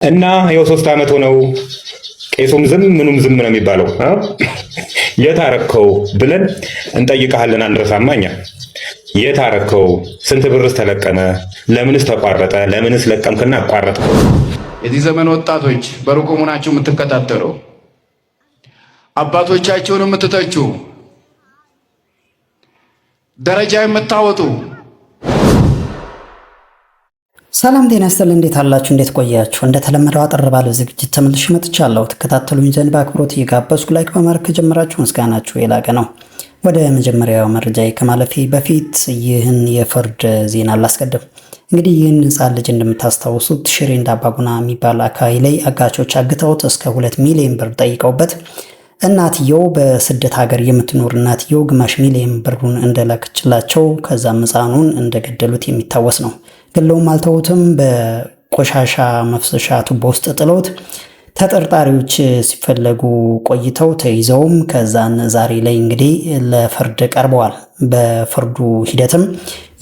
እና ይኸው 3 ዓመት ሆነው ቄሱም ዝም ምኑም ዝም ነው የሚባለው። የታረከው ብለን እንጠይቃለን። አንረሳማ እኛ የታረከው ስንት ብርስ ተለቀመ? ለምንስ ተቋረጠ? ለምንስ ለቀምክና አቋረጥከው? የዚህ ዘመን ወጣቶች በሩቁ ሆናችሁ የምትከታተሉ አባቶቻችሁን የምትተቹ ደረጃ የምታወጡ ሰላም ጤና ይስጥልኝ። እንዴት አላችሁ? እንዴት ቆያችሁ? እንደተለመደው አጠር ባለ ዝግጅት ተመልሼ መጥቻለሁ። ተከታተሉኝ ዘንድ በአክብሮት እየጋበዝኩ ላይክ በማድረግ ከጀመራችሁ ምስጋናችሁ የላቀ ነው። ወደ መጀመሪያው መረጃ ከማለፌ በፊት ይህን የፍርድ ዜና ላስቀድም። እንግዲህ ይህን ሕፃን ልጅ እንደምታስታውሱት ሽሬ እንዳባጉና የሚባል አካባቢ ላይ አጋቾች አግተውት እስከ 2 ሚሊዮን ብር ጠይቀውበት እናትየው በስደት ሀገር የምትኖር እናትየው ግማሽ ሚሊዮን ብሩን እንደላከችላቸው ከዛም ሕፃኑን እንደገደሉት የሚታወስ ነው። ገለውም አልተውትም። በቆሻሻ መፍሰሻ ቱቦ ውስጥ ጥለውት ተጠርጣሪዎች ሲፈለጉ ቆይተው ተይዘውም ከዛን ዛሬ ላይ እንግዲህ ለፍርድ ቀርበዋል። በፍርዱ ሂደትም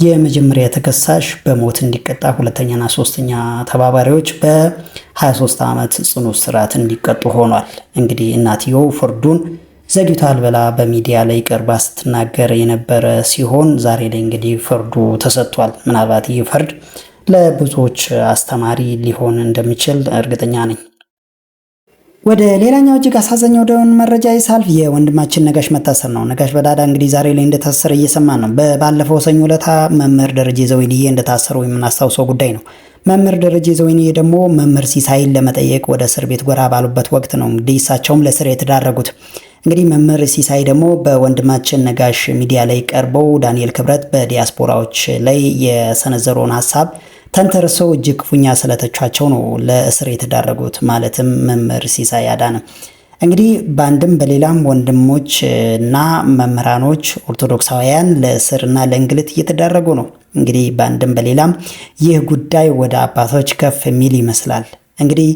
የመጀመሪያ ተከሳሽ በሞት እንዲቀጣ፣ ሁለተኛና ሶስተኛ ተባባሪዎች በ23 ዓመት ጽኑ እስራት እንዲቀጡ ሆኗል። እንግዲህ እናትየው ፍርዱን ዘግይቷል ብላ በሚዲያ ላይ ቀርባ ስትናገር የነበረ ሲሆን ዛሬ ላይ እንግዲህ ፍርዱ ተሰጥቷል። ምናልባት ይህ ፍርድ ለብዙዎች አስተማሪ ሊሆን እንደሚችል እርግጠኛ ነኝ። ወደ ሌላኛው እጅግ አሳዛኝ ወደሆነ መረጃ ይሳልፍ። የወንድማችን ነጋሽ መታሰር ነው። ነጋሽ በዳዳ እንግዲህ ዛሬ ላይ እንደታሰረ እየሰማን ነው። ባለፈው ሰኞ ዕለት መምህር ደረጀ ዘወይንዬ እንደታሰሩ የምናስታውሰው ጉዳይ ነው። መምህር ደረጀ ዘወይንዬ ደግሞ መምህር ሲሳይን ለመጠየቅ ወደ እስር ቤት ጎራ ባሉበት ወቅት ነው እንግዲህ እሳቸውም ለእስር የተዳረጉት። እንግዲህ መምህር ሲሳይ ደግሞ በወንድማችን ነጋሽ ሚዲያ ላይ ቀርበው ዳንኤል ክብረት በዲያስፖራዎች ላይ የሰነዘረውን ሀሳብ ተንተርሰው እጅግ ክፉኛ ስለተቿቸው ነው ለእስር የተዳረጉት። ማለትም መምህር ሲሳይ አዳነ እንግዲህ በአንድም በሌላም ወንድሞች እና መምህራኖች ኦርቶዶክሳውያን ለእስርና ለእንግልት እየተዳረጉ ነው። እንግዲህ በአንድም በሌላም ይህ ጉዳይ ወደ አባቶች ከፍ የሚል ይመስላል። እንግዲህ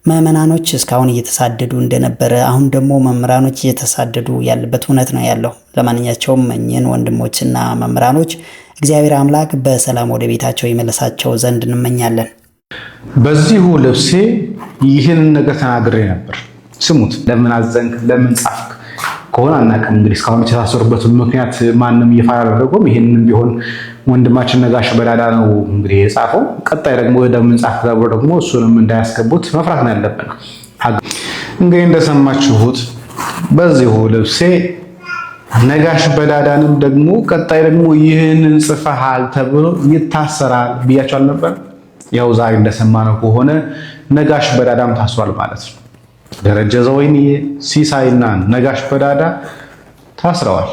ምዕመናኖች እስካሁን እየተሳደዱ እንደነበረ አሁን ደግሞ መምህራኖች እየተሳደዱ ያለበት እውነት ነው ያለው። ለማንኛቸውም እኚህን ወንድሞችና መምህራኖች እግዚአብሔር አምላክ በሰላም ወደ ቤታቸው ይመለሳቸው ዘንድ እንመኛለን። በዚሁ ልብሴ ይህን ነገር ተናግሬ ነበር። ስሙት። ለምን አዘንክ፣ ለምን ጻፍክ ከሆነ አናውቅም። እንግዲህ እስካሁን የተሳሰሩበትን ምክንያት ማንም ይፋ አላደረገውም። ይህንን ቢሆን ወንድማችን ነጋሽ በዳዳ ነው እንግዲህ የጻፈው። ቀጣይ ደግሞ ለምን ጻፍክ ተብሎ ደግሞ እሱንም እንዳያስገቡት መፍራት ነው ያለብን። እንግዲህ እንደሰማችሁት በዚሁ ልብሴ ነጋሽ በዳዳንም ደግሞ ቀጣይ ደግሞ ይህንን ጽፈሃል ተብሎ ይታሰራል ብያቸው አልነበር? ያው ዛሬ እንደሰማነው ከሆነ ነጋሽ በዳዳም ታስሯል ማለት ነው። ደረጀ ዘወይንዬ፣ ሲሳይና ነጋሽ በዳዳ ታስረዋል።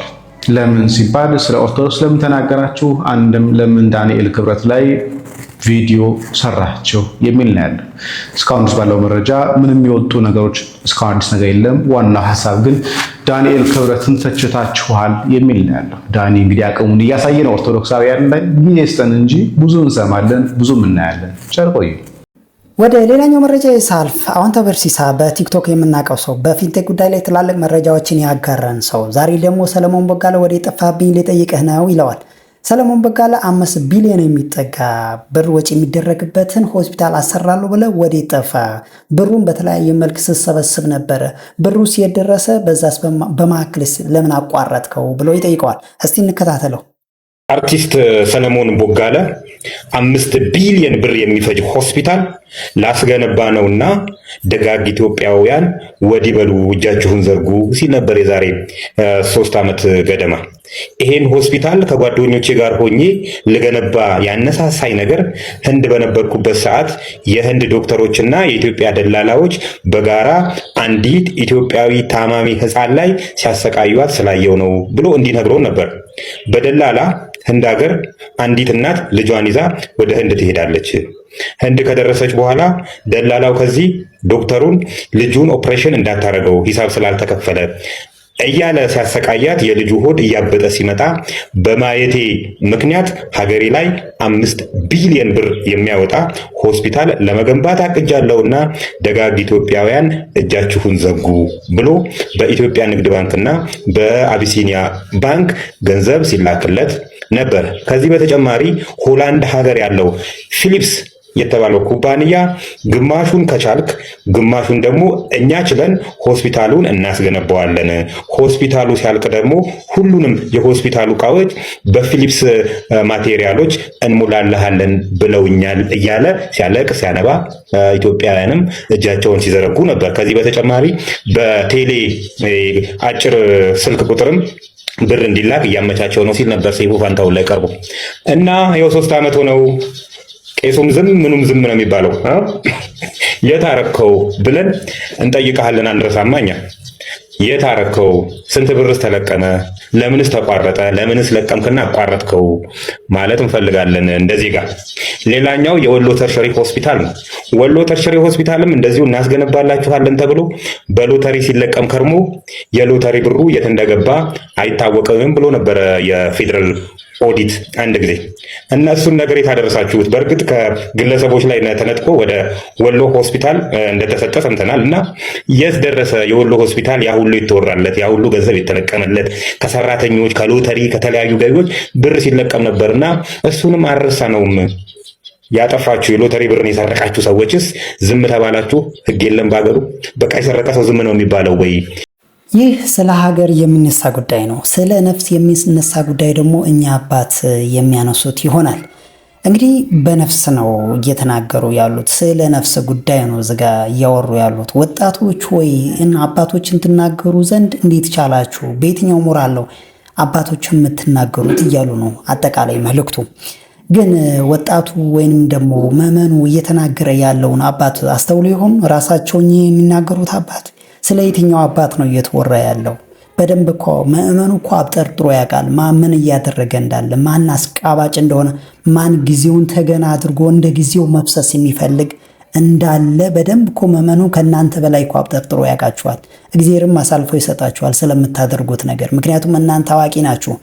ለምን ሲባል ስለ ኦርቶዶክስ ለምን ተናገራችሁ፣ አንድም ለምን ዳንኤል ክብረት ላይ ቪዲዮ ሰራቸው የሚል ነው ያለው። እስካሁን ባለው መረጃ ምንም የወጡ ነገሮች እስካሁን አዲስ ነገር የለም። ዋናው ሐሳብ ግን ዳንኤል ክብረትን ተችታችኋል የሚል ነው ያለው። ዳኒ እንግዲህ አቅሙን እያሳየ ነው ኦርቶዶክሳውያን ላይ። ጊዜ ስጠን እንጂ ብዙ እንሰማለን፣ ብዙ እናያለን። ጨርቆይ ወደ ሌላኛው መረጃ ሳልፍ አዎንታ በርሲሳ በቲክቶክ የምናውቀው ሰው በፊንቴክ ጉዳይ ላይ ትላልቅ መረጃዎችን ያጋራን ሰው ዛሬ ደግሞ ሰለሞን ቦጋለ ወደ ጠፋብኝ ሊጠይቅህ ነው ይለዋል። ሰለሞን ቦጋለ 5 ቢሊዮን የሚጠጋ ብር ወጪ የሚደረግበትን ሆስፒታል አሰራለሁ ብለ ወደ ጠፋ? ብሩን በተለያየ መልክ ስሰበስብ ነበረ። ብሩ ሲደረሰ በዛስ በማክልስ ለምን አቋረጥከው ብሎ ይጠይቀዋል። እስቲ እንከታተለው። አርቲስት ሰለሞን ቦጋለ 5 ቢሊዮን ብር የሚፈጅ ሆስፒታል ላስገነባ ነውና ደጋግ ኢትዮጵያውያን ወዲህ በሉ እጃችሁን ዘርጉ ሲል ነበር የዛሬ 3 ዓመት ገደማ። ይሄን ሆስፒታል ከጓደኞቼ ጋር ሆኜ ልገነባ ያነሳሳይ ነገር ህንድ በነበርኩበት ሰዓት የህንድ ዶክተሮችና የኢትዮጵያ ደላላዎች በጋራ አንዲት ኢትዮጵያዊ ታማሚ ህፃን ላይ ሲያሰቃዩት ስላየው ነው ብሎ እንዲነግረው ነበር። በደላላ ህንድ ሀገር አንዲት እናት ልጇን ይዛ ወደ ህንድ ትሄዳለች። ህንድ ከደረሰች በኋላ ደላላው ከዚህ ዶክተሩን ልጁን ኦፕሬሽን እንዳታረገው ሂሳብ ስላልተከፈለ እያለ ሲያሰቃያት የልጁ ሆድ እያበጠ ሲመጣ በማየቴ ምክንያት ሀገሬ ላይ 5 ቢሊዮን ብር የሚያወጣ ሆስፒታል ለመገንባት አቅጃለሁና ደጋግ ኢትዮጵያውያን እጃችሁን ዘጉ ብሎ በኢትዮጵያ ንግድ ባንክና በአቢሲኒያ ባንክ ገንዘብ ሲላክለት ነበር። ከዚህ በተጨማሪ ሆላንድ ሀገር ያለው ፊሊፕስ የተባለው ኩባንያ ግማሹን ከቻልክ ግማሹን ደግሞ እኛ ችለን ሆስፒታሉን እናስገነባዋለን፣ ሆስፒታሉ ሲያልቅ ደግሞ ሁሉንም የሆስፒታሉ እቃዎች በፊሊፕስ ማቴሪያሎች እንሙላልሃለን ብለውኛል እያለ ሲያለቅ ሲያነባ ኢትዮጵያውያንም እጃቸውን ሲዘረጉ ነበር። ከዚህ በተጨማሪ በቴሌ አጭር ስልክ ቁጥርም ብር እንዲላክ እያመቻቸው ነው ሲል ነበር ሰይፉ ፋንታሁን ላይ ቀርቦ እና ይኸው 3 ዓመት ሆነው ቄሱም ዝም ምኑም ዝም ነው የሚባለው። የታረከው ብለን እንጠይቃለን አንረሳማ እኛ። የታረከው ስንት ብርስ ተለቀመ? ለምንስ ተቋረጠ? ለምንስ ለቀምክና አቋረጥከው ማለት እንፈልጋለን እንደዚህ ጋር። ሌላኛው የወሎ ተርሸሪ ሆስፒታል ነው። ወሎ ተርሸሪ ሆስፒታልም እንደዚሁ እናስገነባላችኋለን ተብሎ በሎተሪ ሲለቀም ከርሞ የሎተሪ ብሩ የት እንደገባ አይታወቅም ብሎ ነበረ የፌዴራል ኦዲት አንድ ጊዜ። እነሱን ነገር የታደረሳችሁት በእርግጥ ከግለሰቦች ላይ ተነጥቆ ወደ ወሎ ሆስፒታል እንደተሰጠ ሰምተናል። እና የት ደረሰ የወሎ ሆስፒታል? ያ ሁሉ የተወራለት ያ ሁሉ ገንዘብ የተለቀመለት ከሰራተኞች ከሎተሪ ከተለያዩ ገቢዎች ብር ሲለቀም ነበርና እሱንም አልረሳነውም። ያጠፋችሁ የሎተሪ ብርን የሰረቃችሁ ሰዎችስ ዝም ተባላችሁ? ህግ የለም በሀገሩ? በቃ የሰረቀ ሰው ዝም ነው የሚባለው ወይ? ይህ ስለ ሀገር የሚነሳ ጉዳይ ነው። ስለ ነፍስ የሚነሳ ጉዳይ ደግሞ እኛ አባት የሚያነሱት ይሆናል። እንግዲህ በነፍስ ነው እየተናገሩ ያሉት፣ ስለ ነፍስ ጉዳይ ነው እዚጋ እያወሩ ያሉት። ወጣቶች ወይ አባቶችን ትናገሩ ዘንድ እንዴት ቻላችሁ? በየትኛው ሞራል ነው አባቶችን የምትናገሩት እያሉ ነው አጠቃላይ መልእክቱ። ግን ወጣቱ ወይንም ደግሞ ምዕመኑ እየተናገረ ያለውን አባት አስተውሎ ይሆን? ራሳቸውን የሚናገሩት አባት ስለ የትኛው አባት ነው እየተወራ ያለው? በደንብ እኮ ምዕመኑ እኮ አብጠርጥሮ ያውቃል ማን እያደረገ እንዳለ፣ ማን አስቃባጭ እንደሆነ፣ ማን ጊዜውን ተገና አድርጎ እንደ ጊዜው መፍሰስ የሚፈልግ እንዳለ በደንብ እኮ ምዕመኑ ከእናንተ በላይ እኮ አብጠርጥሮ ያውቃችኋል። እግዚአብሔርም አሳልፎ ይሰጣችኋል ስለምታደርጉት ነገር። ምክንያቱም እናንተ አዋቂ ናችሁ።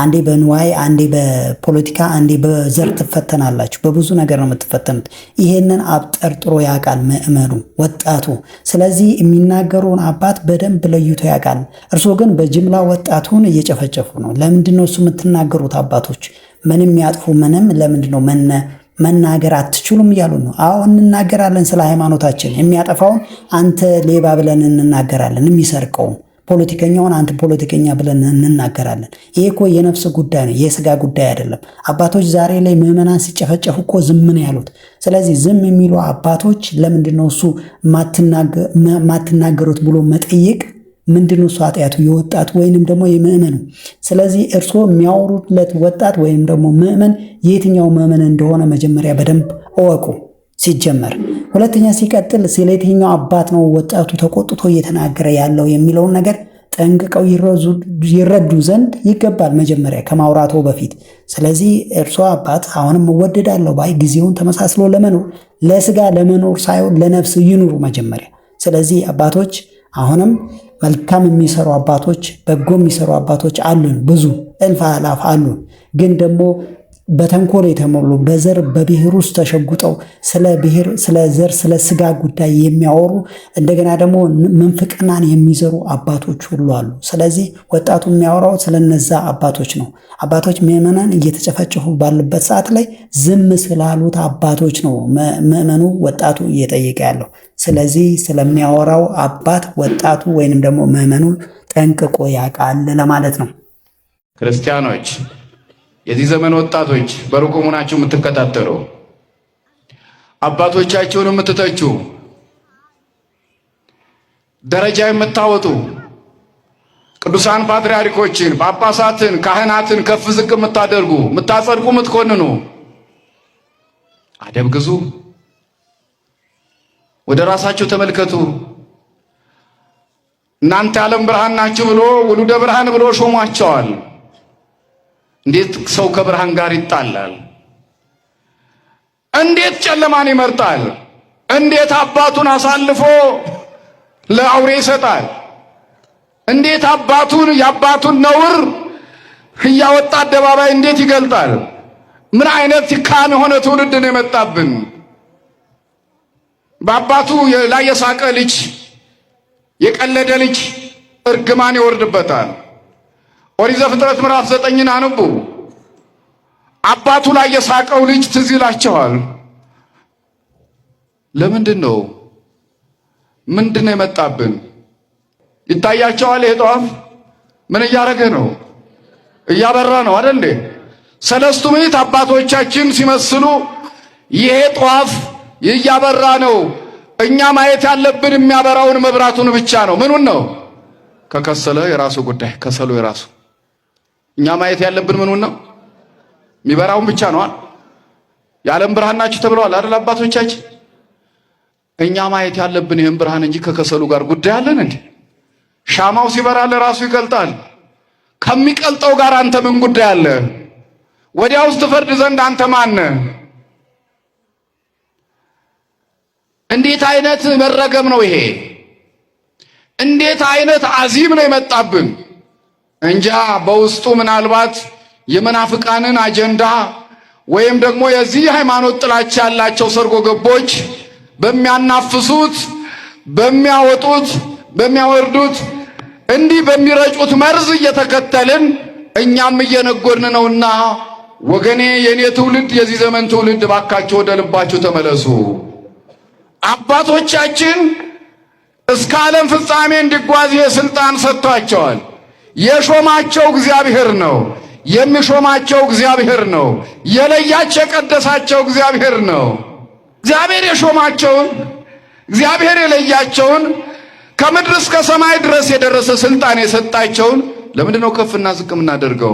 አንዴ በንዋይ፣ አንዴ በፖለቲካ፣ አንዴ በዘር ትፈተናላችሁ። በብዙ ነገር ነው የምትፈተኑት። ይሄንን አብጠርጥሮ ያውቃል ምዕመኑ ወጣቱ። ስለዚህ የሚናገረውን አባት በደንብ ለይቶ ያውቃል። እርስዎ ግን በጅምላ ወጣቱን እየጨፈጨፉ ነው። ለምንድን ነው እሱ የምትናገሩት አባቶች? ምንም ያጥፉ ምንም፣ ለምንድን ነው መናገር አትችሉም እያሉ ነው። አዎ እንናገራለን ስለ ሃይማኖታችን። የሚያጠፋውን አንተ ሌባ ብለን እንናገራለን፣ የሚሰርቀውን ፖለቲከኛውን አንተ ፖለቲከኛ ብለን እንናገራለን። ይሄ እኮ የነፍስ ጉዳይ ነው፣ የስጋ ጉዳይ አይደለም። አባቶች ዛሬ ላይ ምዕመናን ሲጨፈጨፉ እኮ ዝም ነው ያሉት። ስለዚህ ዝም የሚሉ አባቶች ለምንድን ነው እሱ ማትናገሩት ብሎ መጠየቅ ምንድነው? እሱ ኃጢአቱ የወጣት ወይንም ደግሞ የምዕመኑ። ስለዚህ እርስዎ የሚያወሩለት ወጣት ወይንም ደግሞ ምዕመን የትኛው ምዕመን እንደሆነ መጀመሪያ በደንብ እወቁ ሲጀመር። ሁለተኛ ሲቀጥል ስለ የትኛው አባት ነው ወጣቱ ተቆጥቶ እየተናገረ ያለው የሚለውን ነገር ጠንቅቀው ይረዱ ዘንድ ይገባል መጀመሪያ ከማውራቱ በፊት። ስለዚህ እርስዎ አባት አሁንም እወደዳለሁ ባይ ጊዜውን ተመሳስሎ ለመኖር ለስጋ ለመኖር ሳይሆን ለነፍስ ይኑሩ መጀመሪያ። ስለዚህ አባቶች አሁንም መልካም የሚሰሩ አባቶች፣ በጎ የሚሰሩ አባቶች አሉን፣ ብዙ እልፍ አላፍ አሉን። ግን ደግሞ በተንኮል የተሞሉ በዘር በብሔር ውስጥ ተሸጉጠው ስለ ብሔር፣ ስለ ዘር፣ ስለ ስጋ ጉዳይ የሚያወሩ እንደገና ደግሞ ምንፍቅናን የሚዘሩ አባቶች ሁሉ አሉ። ስለዚህ ወጣቱ የሚያወራው ስለነዛ አባቶች ነው። አባቶች ምዕመናን እየተጨፈጨፉ ባሉበት ሰዓት ላይ ዝም ስላሉት አባቶች ነው ምዕመኑ ወጣቱ እየጠየቀ ያለው። ስለዚህ ስለሚያወራው አባት ወጣቱ ወይንም ደግሞ ምዕመኑ ጠንቅቆ ያውቃል ለማለት ነው። ክርስቲያኖች፣ የዚህ ዘመን ወጣቶች በሩቁ ሆናችሁ የምትከታተሉ አባቶቻችሁን የምትተቹ ደረጃ የምታወጡ ቅዱሳን ፓትርያርኮችን፣ ጳጳሳትን፣ ካህናትን ከፍ ዝቅ የምታደርጉ የምታጸድቁ፣ የምትኮንኑ አደብ ግዙ። ወደ ራሳችሁ ተመልከቱ። እናንተ ዓለም ብርሃን ናችሁ ብሎ ውሉደ ብርሃን ብሎ ሾሟቸዋል። እንዴት ሰው ከብርሃን ጋር ይጣላል? እንዴት ጨለማን ይመርጣል? እንዴት አባቱን አሳልፎ ለአውሬ ይሰጣል? እንዴት የአባቱን ነውር እያወጣ አደባባይ እንዴት ይገልጣል? ምን አይነት ካን የሆነ ትውልድ ነው የመጣብን? በአባቱ ላይ የሳቀ ልጅ፣ የቀለደ ልጅ እርግማን ይወርድበታል። ኦሪት ዘፍጥረት ምዕራፍ 9 አንቡ። አባቱ ላይ የሳቀው ልጅ ትዝ ይላቸዋል። ለምንድን ነው? ምንድን ነው የመጣብን? ይታያቸዋል። ይሄ ጧፍ ምን እያደረገ ነው? እያበራ ነው አይደል እንዴ? ሰለስቱ ምዕት አባቶቻችን ሲመስሉ ይሄ ጧፍ እያበራ ነው። እኛ ማየት ያለብን የሚያበራውን መብራቱን ብቻ ነው። ምኑን ነው? ከከሰለ የራሱ ጉዳይ፣ ከሰሉ የራሱ። እኛ ማየት ያለብን ምኑን ነው? የሚበራውን ብቻ ነው። የዓለም ብርሃን ናችሁ ተብለዋል አይደል አባቶቻችን? እኛ ማየት ያለብን ይህን ብርሃን እንጂ ከከሰሉ ጋር ጉዳይ አለን እንዴ? ሻማው ሲበራ ለራሱ ይቀልጣል። ከሚቀልጠው ጋር አንተ ምን ጉዳይ አለ? ወዲያውስ ትፈርድ ዘንድ አንተ ማን ነህ? እንዴት አይነት መረገም ነው ይሄ? እንዴት አይነት አዚም ነው የመጣብን? እንጃ። በውስጡ ምናልባት የመናፍቃንን አጀንዳ ወይም ደግሞ የዚህ ሃይማኖት ጥላቻ ያላቸው ሰርጎ ገቦች በሚያናፍሱት፣ በሚያወጡት፣ በሚያወርዱት እንዲህ በሚረጩት መርዝ እየተከተልን እኛም እየነጎድን ነውና ወገኔ፣ የኔ ትውልድ፣ የዚህ ዘመን ትውልድ ባካችሁ ወደ ልባችሁ ተመለሱ። አባቶቻችን እስከ ዓለም ፍጻሜ እንዲጓዝ የስልጣን ሰጥቷቸዋል። የሾማቸው እግዚአብሔር ነው። የሚሾማቸው እግዚአብሔር ነው። የለያቸው የቀደሳቸው እግዚአብሔር ነው። እግዚአብሔር የሾማቸውን፣ እግዚአብሔር የለያቸውን፣ ከምድር እስከ ሰማይ ድረስ የደረሰ ስልጣን የሰጣቸውን ለምንድን ነው ከፍና ዝቅ የምናደርገው?